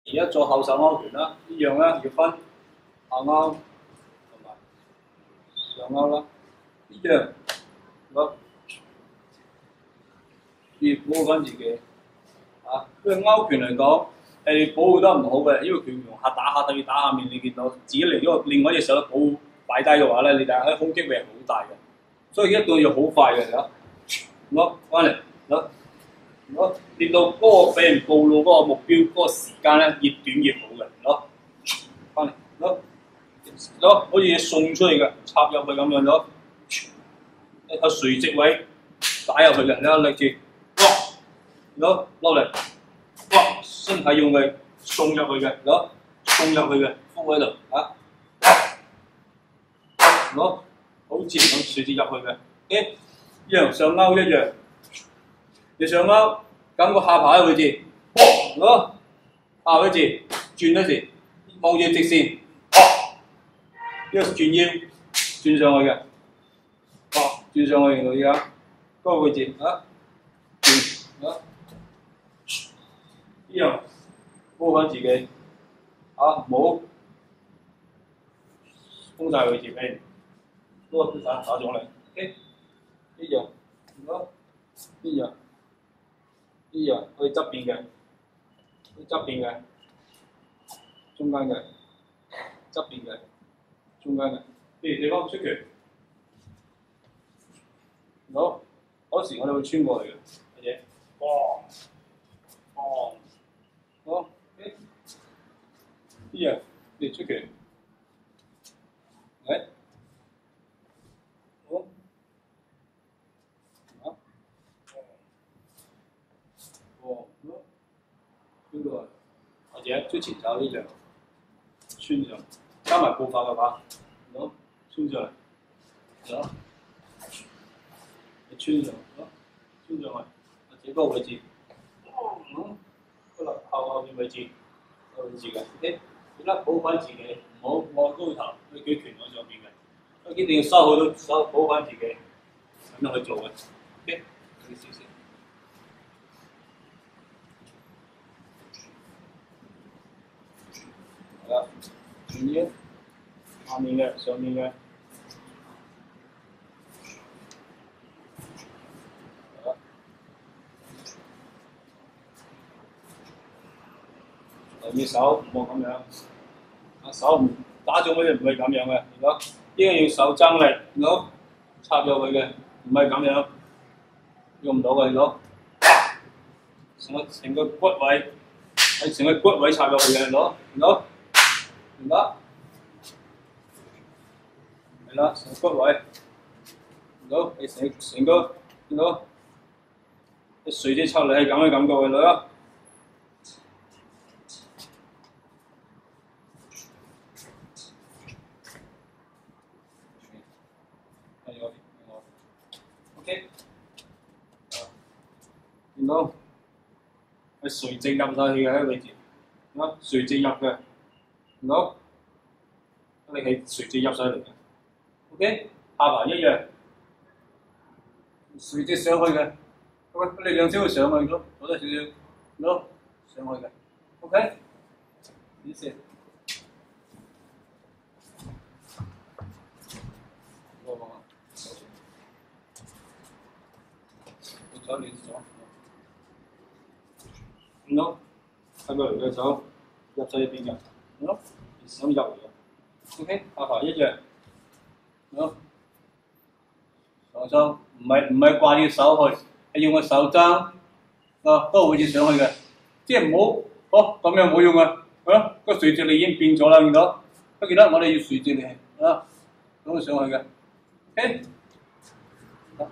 而家做後手勾拳啦，一樣啦，要分下勾同埋上勾啦，一樣，好，要保護翻自己。因為勾拳嚟講係保護得唔好嘅，因為拳用下打下等於打下面，你見到自己嚟咗另外一隻手保護擺低嘅話咧，你睇下攻擊力係好大嘅，所以一定要好快嘅嚇。攞翻嚟，攞練到嗰個俾人暴露嗰個目標嗰個時間咧，越短越好嘅。攞翻嚟，攞好似送出去嘅，插入去咁樣攞，一個垂直位打入去嘅，你睇力住，哇！攞落嚟，哇！身體用力送入去嘅，攞送入去嘅，腹喺度嚇，攞好自然咁垂直入去嘅，一樣上勾一樣，你上勾感覺下巴嘅位置，攞下位置轉一時，望住直線，一轉腰轉上去嘅，哇！轉上去而家嗰個位置嚇，轉嚇。一樣保翻自己，唔好封晒位置俾，多啲打中嚟 ，OK， 一樣，好，一樣，可以側邊嘅，側邊嘅，中間嘅，側邊嘅，中間嘅，譬如地方出拳，好，嗰時我哋會穿過嚟嘅，或者，哇，好，一樣，你出拳，嚟，好，呢個或者出前手呢樣，穿上，加埋步伐嘅話，好，穿上嚟，好，你穿上，好，穿上去，或者嗰個位置，後邊位置，後邊位置嘅 ，OK， 記得保翻自己，唔好望高頭去舉拳喺上邊嘅，一定要收好到手，保翻自己，咁樣去做嘅 ，OK， 少少。係啦，轉腰，下面嘅，上面嘅。要手唔好咁樣，手唔打中嗰啲唔係咁樣嘅，如果應該要手爭力，如果插入去嘅，唔係咁樣，用唔到嘅，如果成個骨位喺成個骨位插入去嘅，攞，唔得，係啦，成個骨位，攞你成個，攞你垂直插嚟係咁嘅感覺嘅，攞。OK， 見到係垂直入晒去嘅喺位置，垂直入嘅，見到你係垂直入晒嚟嘅。OK， 下巴一樣，垂直上去嘅，力量先會上去咯，攞多少少，攞上去嘅。OK， 呢先。手亂咗，好，睇過嚟嘅手入晒入邊嘅，好，手入嚟嘅 ，OK， 下巴一樣，好，上手唔係掛住手去，係用個手踭，嗰個位置上去嘅，即係唔好，咁樣冇用啊，個垂直力已經變咗啦，見到，記得我哋要垂直力，咁上去嘅 ，OK， 好。